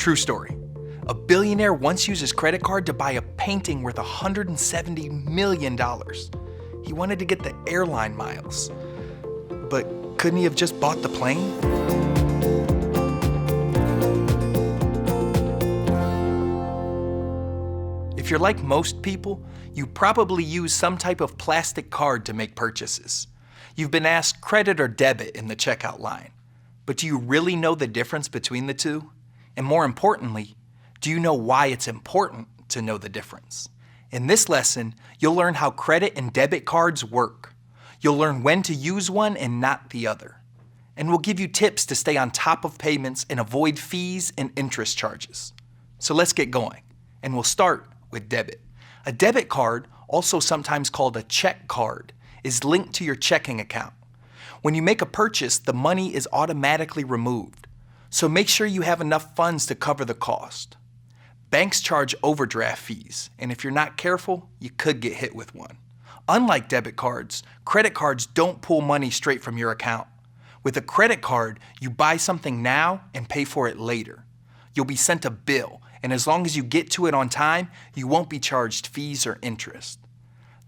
True story. A billionaire once used his credit card to buy a painting worth $170 million. He wanted to get the airline miles. But couldn't he have just bought the plane? If you're like most people, you probably use some type of plastic card to make purchases. You've been asked credit or debit in the checkout line. But do you really know the difference between the two? And more importantly, do you know why it's important to know the difference? In this lesson, you'll learn how credit and debit cards work. You'll learn when to use one and not the other. And we'll give you tips to stay on top of payments and avoid fees and interest charges. So let's get going. And we'll start with debit. A debit card, also sometimes called a check card, is linked to your checking account. When you make a purchase, the money is automatically removed. So make sure you have enough funds to cover the cost. Banks charge overdraft fees, and if you're not careful, you could get hit with one. Unlike debit cards, credit cards don't pull money straight from your account. With a credit card, you buy something now and pay for it later. You'll be sent a bill, and as long as you get to it on time, you won't be charged fees or interest.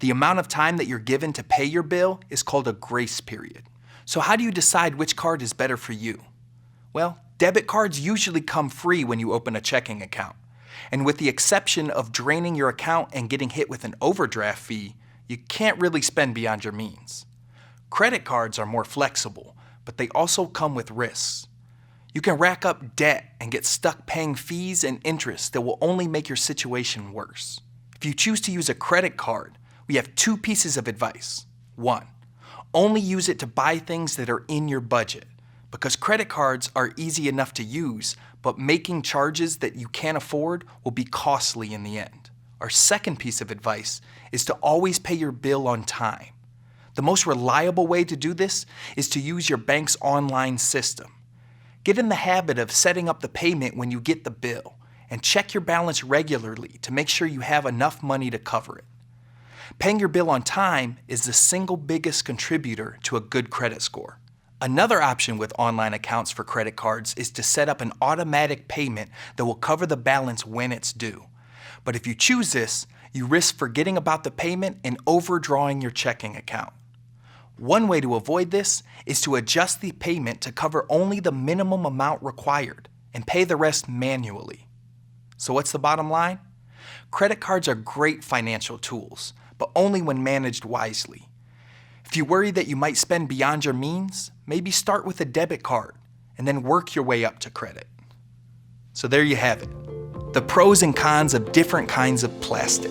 The amount of time that you're given to pay your bill is called a grace period. So how do you decide which card is better for you? Well, debit cards usually come free when you open a checking account. And with the exception of draining your account and getting hit with an overdraft fee, you can't really spend beyond your means. Credit cards are more flexible, but they also come with risks. You can rack up debt and get stuck paying fees and interest that will only make your situation worse. If you choose to use a credit card, we have two pieces of advice. One, only use it to buy things that are in your budget, because credit cards are easy enough to use, but making charges that you can't afford will be costly in the end. Our second piece of advice is to always pay your bill on time. The most reliable way to do this is to use your bank's online system. Get in the habit of setting up the payment when you get the bill, and check your balance regularly to make sure you have enough money to cover it. Paying your bill on time is the single biggest contributor to a good credit score. Another option with online accounts for credit cards is to set up an automatic payment that will cover the balance when it's due. But if you choose this, you risk forgetting about the payment and overdrawing your checking account. One way to avoid this is to adjust the payment to cover only the minimum amount required and pay the rest manually. So what's the bottom line? Credit cards are great financial tools, but only when managed wisely. If you worry that you might spend beyond your means, maybe start with a debit card and then work your way up to credit. So there you have it, the pros and cons of different kinds of plastic.